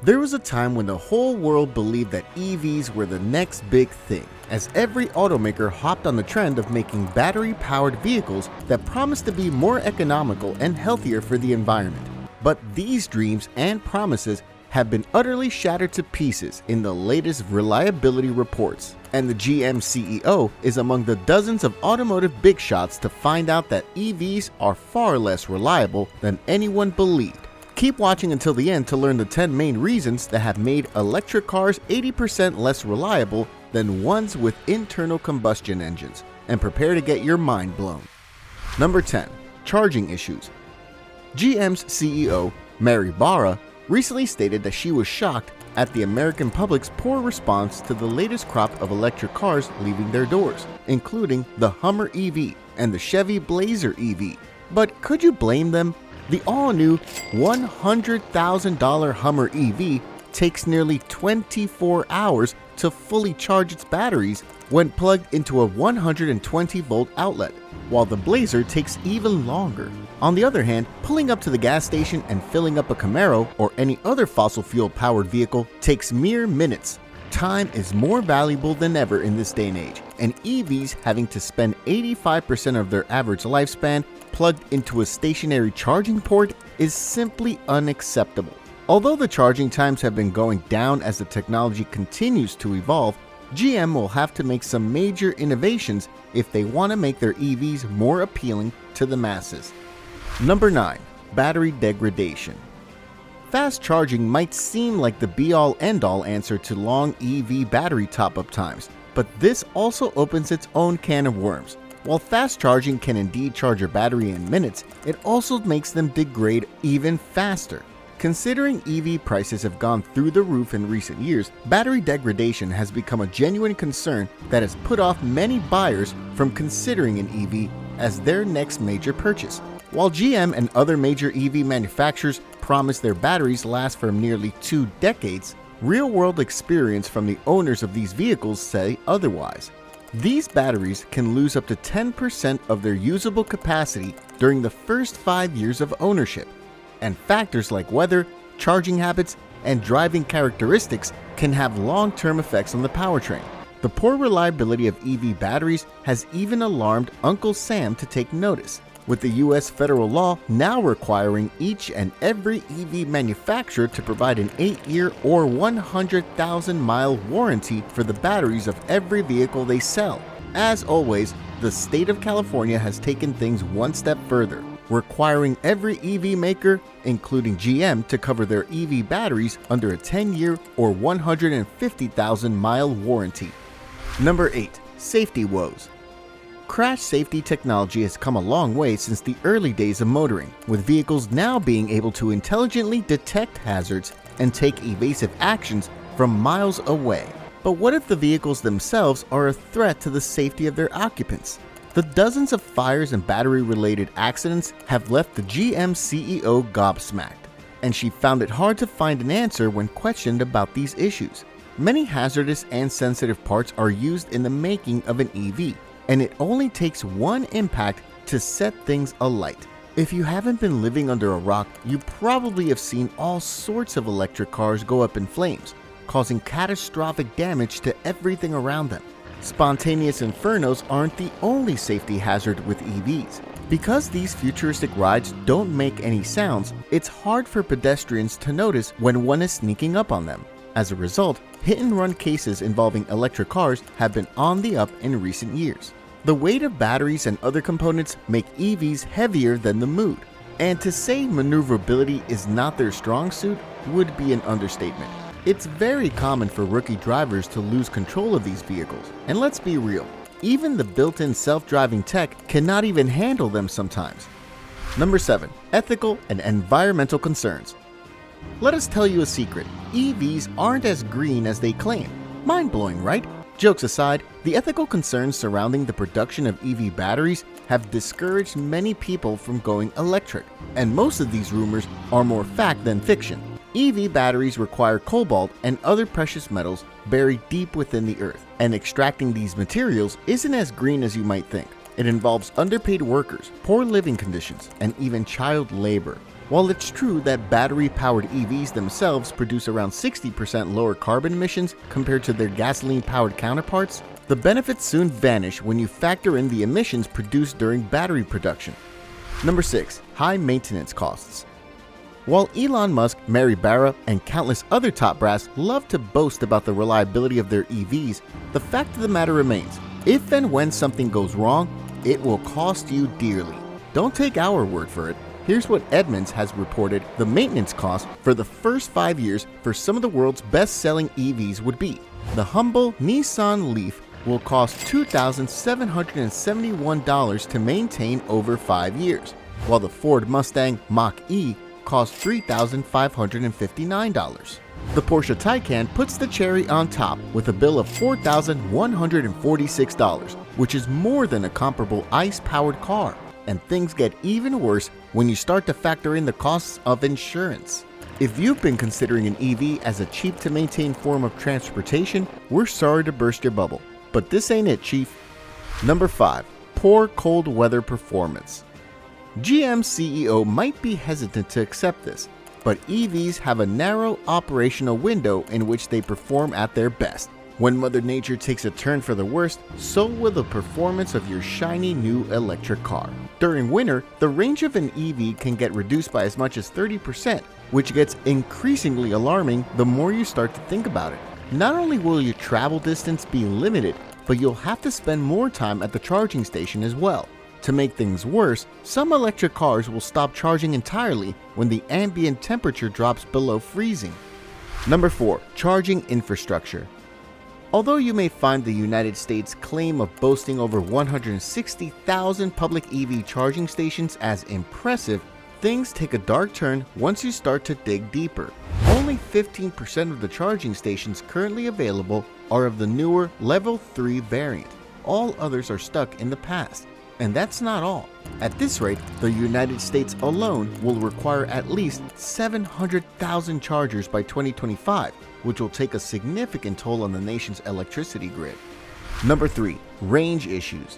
There was a time when the whole world believed that EVs were the next big thing, as every automaker hopped on the trend of making battery-powered vehicles that promised to be more economical and healthier for the environment. But these dreams and promises have been utterly shattered to pieces in the latest reliability reports, and the GM CEO is among the dozens of automotive big shots to find out that EVs are far less reliable than anyone believed. Keep watching until the end to learn the 10 main reasons that have made electric cars 80% less reliable than ones with internal combustion engines, and prepare to get your mind blown. Number 10. Charging issues. GM's CEO, Mary Barra, recently stated that she was shocked at the American public's poor response to the latest crop of electric cars leaving their doors, including the Hummer EV and the Chevy Blazer EV. But could you blame them? The all-new $100,000 Hummer EV takes nearly 24 hours to fully charge its batteries when plugged into a 120-volt outlet, while the Blazer takes even longer. On the other hand, pulling up to the gas station and filling up a Camaro or any other fossil fuel-powered vehicle takes mere minutes. Time is more valuable than ever in this day and age, and EVs having to spend 85% of their average lifespan plugged into a stationary charging port is simply unacceptable. Although the charging times have been going down as the technology continues to evolve, GM will have to make some major innovations if they want to make their EVs more appealing to the masses. Number 9. Battery degradation. Fast charging might seem like the be-all end-all answer to long EV battery top-up times, but this also opens its own can of worms. While fast charging can indeed charge a battery in minutes, it also makes them degrade even faster. Considering EV prices have gone through the roof in recent years, battery degradation has become a genuine concern that has put off many buyers from considering an EV as their next major purchase. While GM and other major EV manufacturers promise their batteries last for nearly 2 decades, real-world experience from the owners of these vehicles say otherwise. These batteries can lose up to 10% of their usable capacity during the first 5 years of ownership, and factors like weather, charging habits, and driving characteristics can have long-term effects on the powertrain. The poor reliability of EV batteries has even alarmed Uncle Sam to take notice, with the US federal law now requiring each and every EV manufacturer to provide an 8-year or 100,000-mile warranty for the batteries of every vehicle they sell. As always, the state of California has taken things one step further, requiring every EV maker, including GM, to cover their EV batteries under a 10-year or 150,000-mile warranty. Number 8. Safety woes. Crash safety technology has come a long way since the early days of motoring, with vehicles now being able to intelligently detect hazards and take evasive actions from miles away. But what if the vehicles themselves are a threat to the safety of their occupants? The dozens of fires and battery-related accidents have left the GM CEO gobsmacked, and she found it hard to find an answer when questioned about these issues. Many hazardous and sensitive parts are used in the making of an EV, and it only takes one impact to set things alight. If you haven't been living under a rock, you probably have seen all sorts of electric cars go up in flames, causing catastrophic damage to everything around them. Spontaneous infernos aren't the only safety hazard with EVs. Because these futuristic rides don't make any sounds, it's hard for pedestrians to notice when one is sneaking up on them. As a result, hit-and-run cases involving electric cars have been on the up in recent years. The weight of batteries and other components make EVs heavier than the mood, and to say maneuverability is not their strong suit would be an understatement. It's very common for rookie drivers to lose control of these vehicles, and let's be real, even the built-in self-driving tech cannot even handle them sometimes. Number 7. Ethical and environmental concerns. Let us tell you a secret, EVs aren't as green as they claim. Mind-blowing, right? Jokes aside, the ethical concerns surrounding the production of EV batteries have discouraged many people from going electric, and most of these rumors are more fact than fiction. EV batteries require cobalt and other precious metals buried deep within the earth, and extracting these materials isn't as green as you might think. It involves underpaid workers, poor living conditions, and even child labor. While it's true that battery-powered EVs themselves produce around 60% lower carbon emissions compared to their gasoline-powered counterparts, the benefits soon vanish when you factor in the emissions produced during battery production. Number 6. High maintenance costs. While Elon Musk, Mary Barra, and countless other top brass love to boast about the reliability of their EVs, the fact of the matter remains, if and when something goes wrong, it will cost you dearly. Don't take our word for it. Here's what Edmunds has reported the maintenance cost for the first 5 years for some of the world's best-selling EVs would be. The humble Nissan Leaf will cost $2,771 to maintain over 5 years, while the Ford Mustang Mach-E costs $3,559. The Porsche Taycan puts the cherry on top with a bill of $4,146, which is more than a comparable ICE-powered car. And things get even worse when you start to factor in the costs of insurance. If you've been considering an EV as a cheap-to-maintain form of transportation, we're sorry to burst your bubble. But this ain't it, Chief. Number 5. Poor cold weather performance. GM CEO might be hesitant to accept this, but EVs have a narrow operational window in which they perform at their best. When Mother Nature takes a turn for the worst, so will the performance of your shiny new electric car. During winter, the range of an EV can get reduced by as much as 30%, which gets increasingly alarming the more you start to think about it. Not only will your travel distance be limited, but you'll have to spend more time at the charging station as well. To make things worse, some electric cars will stop charging entirely when the ambient temperature drops below freezing. Number 4. Charging infrastructure. Although you may find the United States' claim of boasting over 160,000 public EV charging stations as impressive, things take a dark turn once you start to dig deeper. Only 15% of the charging stations currently available are of the newer Level 3 variant. All others are stuck in the past. And that's not all. At this rate, the United States alone will require at least 700,000 chargers by 2025, which will take a significant toll on the nation's electricity grid. Number 3. Range issues.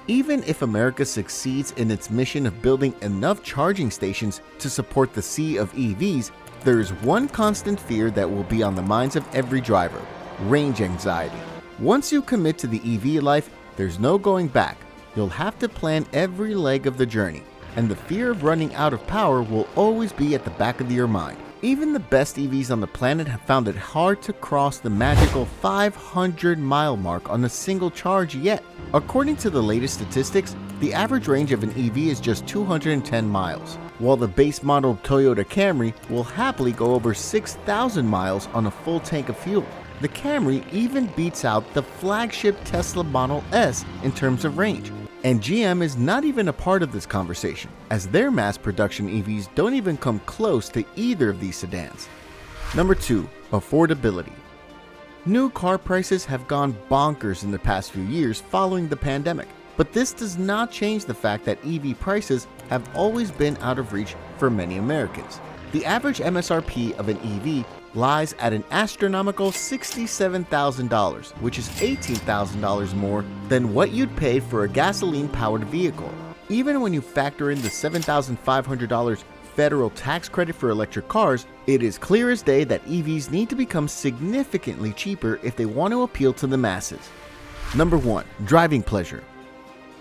Even if America succeeds in its mission of building enough charging stations to support the sea of EVs, there is one constant fear that will be on the minds of every driver: range anxiety. Once you commit to the EV life, there's no going back. You'll have to plan every leg of the journey, and the fear of running out of power will always be at the back of your mind. Even the best EVs on the planet have found it hard to cross the magical 500-mile mark on a single charge yet. According to the latest statistics, the average range of an EV is just 210 miles, while the base model Toyota Camry will happily go over 6,000 miles on a full tank of fuel. The Camry even beats out the flagship Tesla Model S in terms of range. And GM is not even a part of this conversation, as their mass production EVs don't even come close to either of these sedans. Number 2. Affordability. New car prices have gone bonkers in the past few years following the pandemic, but this does not change the fact that EV prices have always been out of reach for many Americans. The average MSRP of an EV lies at an astronomical $67,000, which is $18,000 more than what you'd pay for a gasoline-powered vehicle. Even when you factor in the $7,500 federal tax credit for electric cars, it is clear as day that EVs need to become significantly cheaper if they want to appeal to the masses. Number 1. Driving pleasure.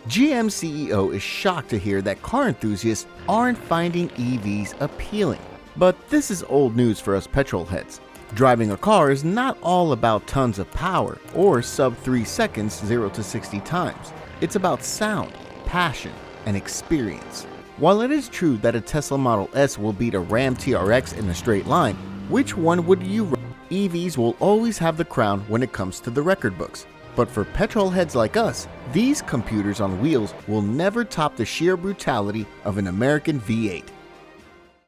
GM CEO is shocked to hear that car enthusiasts aren't finding EVs appealing. But this is old news for us petrol heads. Driving a car is not all about tons of power or sub 3 seconds 0 to 60 times. It's about sound, passion, and experience. While it is true that a Tesla Model S will beat a Ram TRX in a straight line, which one would you run? EVs will always have the crown when it comes to the record books. But for petrol heads like us, these computers on wheels will never top the sheer brutality of an American V8.